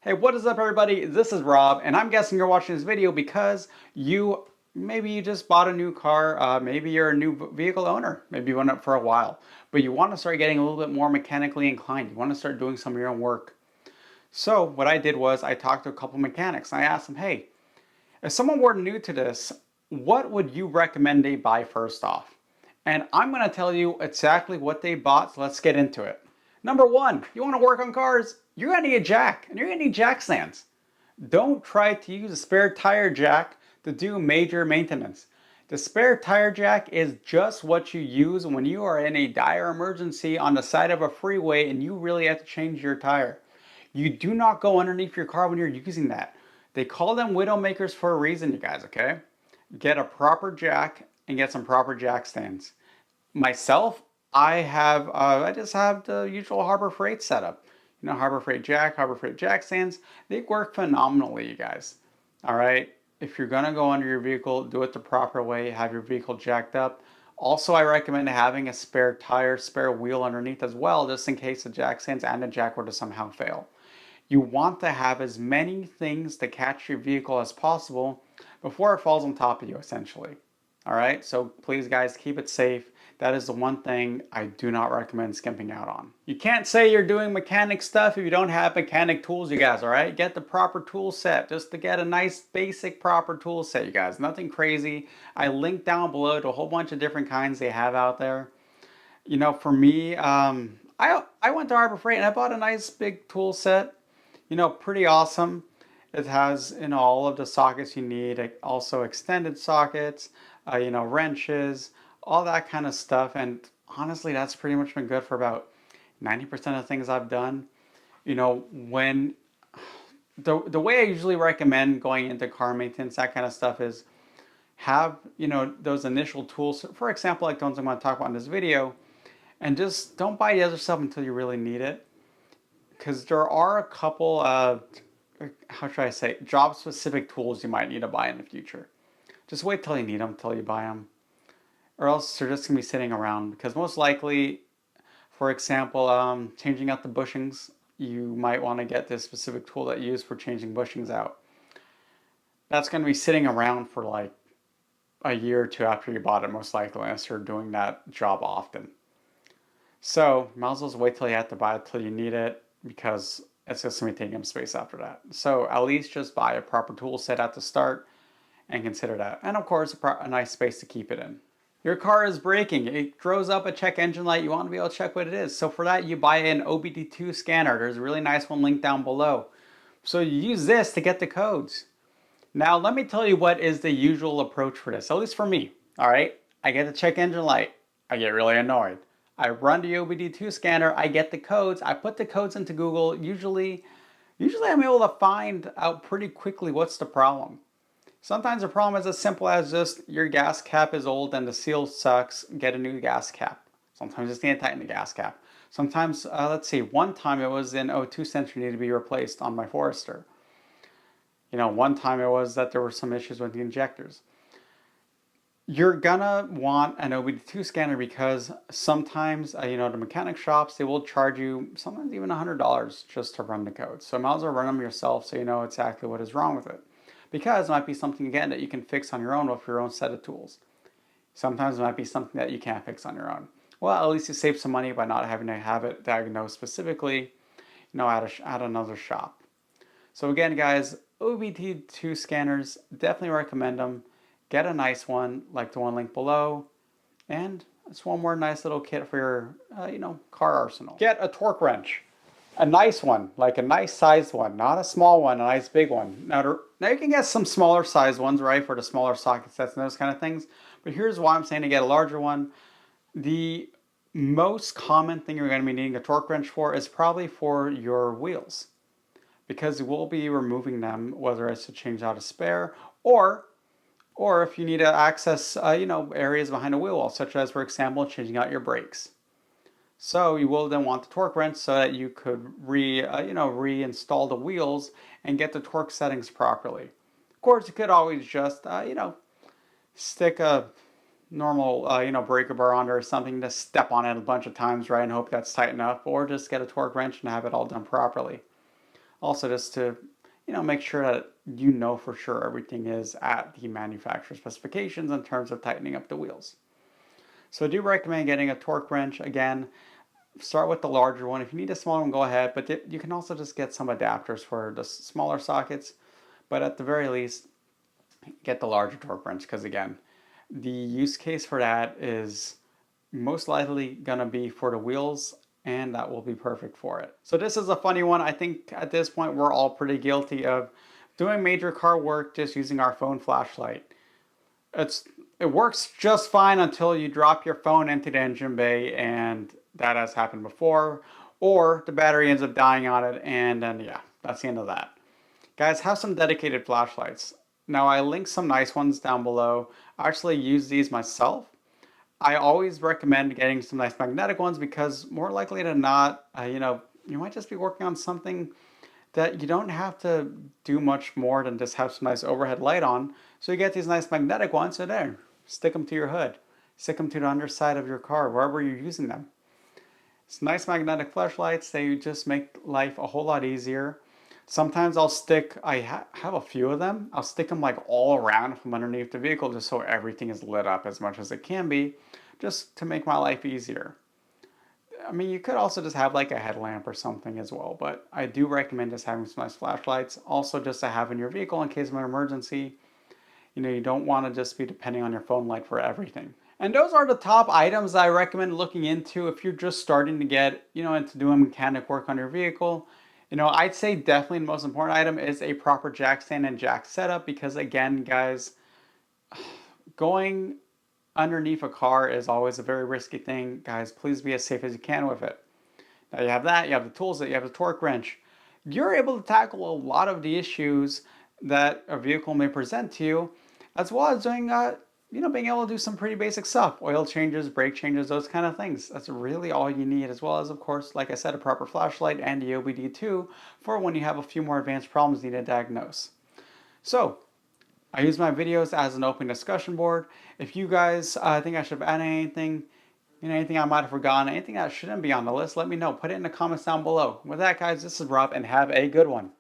Hey, what is up everybody? This is Rob, and I'm guessing you're watching this video because maybe you just bought a new car, maybe you're a new vehicle owner, maybe you went up for a while, but you want to start getting a little bit more mechanically inclined. You want to start doing some of your own work. So what I did was I talked to a couple mechanics. I asked them, hey, if someone were new to this, what would you recommend they buy first off? And I'm going to tell you exactly what they bought, so let's get into it. Number one, you want to work on cars? You're going to need a jack, and you're going to need jack stands. Don't try to use a spare tire jack to do major maintenance. The spare tire jack is just what you use when you are in a dire emergency on the side of a freeway and you really have to change your tire. You do not go underneath your car when you're using that. They call them widow makers for a reason, you guys, okay? Get a proper jack and get some proper jack stands. Myself, I just have the usual Harbor Freight setup. You know, Harbor Freight jack, Harbor Freight jack stands. They work phenomenally, you guys. All right. If you're gonna go under your vehicle, do it the proper way. Have your vehicle jacked up. Also, I recommend having a spare tire, spare wheel underneath as well, just in case the jack stands and the jack were to somehow fail. You want to have as many things to catch your vehicle as possible before it falls on top of you, essentially. All right, so please, guys, keep it safe. That is the one thing I do not recommend skimping out on. You can't say you're doing mechanic stuff if you don't have mechanic tools, you guys, all right? Get the proper tool set just to get a nice basic proper tool set, you guys. Nothing crazy. I linked down below to a whole bunch of different kinds they have out there. You know, for me, I went to Harbor Freight and I bought a nice big tool set. You know, pretty awesome. It has, you know, all of the sockets you need, also extended sockets, wrenches, all that kind of stuff. And honestly, that's pretty much been good for about 90% of the things I've done. You know, when the way I usually recommend going into car maintenance, that kind of stuff is have, you know, those initial tools. For example, like the ones I'm going to talk about in this video, and just don't buy the other stuff until you really need it. Because there are a couple of, how should I say, job specific tools you might need to buy in the future. Just wait till you need them, till you buy them. Or else they're just going to be sitting around. Because most likely, for example, changing out the bushings, you might want to get this specific tool that you use for changing bushings out. That's going to be sitting around for like a year or two after you bought it, most likely, unless you're doing that job often. So, might as well wait till you have to buy it till you need it because it's just going to be taking up space after that. So, at least just buy a proper tool set at the start and consider that. And of course, a nice space to keep it in. Your car is braking. It throws up a check engine light. You want to be able to check what it is. So, for that, you buy an OBD2 scanner. There's a really nice one linked down below. So, you use this to get the codes. Now, let me tell you what is the usual approach for this, at least for me. All right, I get the check engine light. I get really annoyed. I run the OBD2 scanner, I get the codes, I put the codes into Google. Usually I'm able to find out pretty quickly what's the problem. Sometimes the problem is as simple as just your gas cap is old and the seal sucks, get a new gas cap. Sometimes it's need to tighten the gas cap. Sometimes, let's see, one time it was an O2 sensor needed to be replaced on my Forester. You know, one time it was that there were some issues with the injectors. You're gonna want an OBD2 scanner because sometimes, the mechanic shops, they will charge you sometimes even $100 just to run the code. So you might as well run them yourself so you know exactly what is wrong with it. Because it might be something, again, that you can fix on your own with your own set of tools. Sometimes it might be something that you can't fix on your own. Well, at least you save some money by not having to have it diagnosed specifically, at another shop. So again, guys, OBD2 scanners, definitely recommend them. Get a nice one like the one linked below. And it's one more nice little kit for your, car arsenal. Get a torque wrench. A nice one, like a nice sized one, not a small one, a nice big one. Now you can get some smaller sized ones, right, for the smaller socket sets and those kind of things. But here's why I'm saying to get a larger one. The most common thing you're going to be needing a torque wrench for is probably for your wheels. Because you will be removing them, whether it's to change out a spare or if you need to access, areas behind a wheel well, such as, for example, changing out your brakes. So you will then want the torque wrench so that you could reinstall the wheels and get the torque settings properly. Of course, you could always just, stick a normal, breaker bar on or something to step on it a bunch of times, right, and hope that's tight enough, or just get a torque wrench and have it all done properly. Also just to, make sure that you know for sure everything is at the manufacturer specifications in terms of tightening up the wheels. So I do recommend getting a torque wrench. Again, start with the larger one. If you need a smaller one, go ahead, but you can also just get some adapters for the smaller sockets. But at the very least, get the larger torque wrench because again, the use case for that is most likely going to be for the wheels, and that will be perfect for it. So this is a funny one. I think at this point we're all pretty guilty of doing major car work just using our phone flashlight. It's it works just fine until you drop your phone into the engine bay, and that has happened before, or the battery ends up dying on it, and then yeah, that's the end of that. Guys, have some dedicated flashlights. Now I linked some nice ones down below. I actually use these myself. I always recommend getting some nice magnetic ones because more likely than not, you might just be working on something that you don't have to do much more than just have some nice overhead light on. So you get these nice magnetic ones, and there, stick them to your hood, stick them to the underside of your car, wherever you're using them. It's nice magnetic flashlights. They just make life a whole lot easier. Sometimes I have a few of them. I'll stick them like all around from underneath the vehicle just so everything is lit up as much as it can be, just to make my life easier. I mean, you could also just have like a headlamp or something as well, but I do recommend just having some nice flashlights. Also, just to have in your vehicle in case of an emergency. You don't want to just be depending on your phone light for everything. And those are the top items I recommend looking into if you're just starting to get, into doing mechanic work on your vehicle. I'd say definitely the most important item is a proper jack stand and jack setup because again, guys, going underneath a car is always a very risky thing. Guys, please be as safe as you can with it. Now you have that, you have the tools, that you have the torque wrench. You're able to tackle a lot of the issues that a vehicle may present to you, as well as doing, being able to do some pretty basic stuff. Oil changes, brake changes, those kind of things. That's really all you need, as well as, of course, like I said, a proper flashlight and the OBD2 for when you have a few more advanced problems you need to diagnose. So, I use my videos as an open discussion board. If you guys think I should add anything, anything I might have forgotten, anything that shouldn't be on the list, let me know. Put it in the comments down below. With that, guys, this is Rob, and have a good one.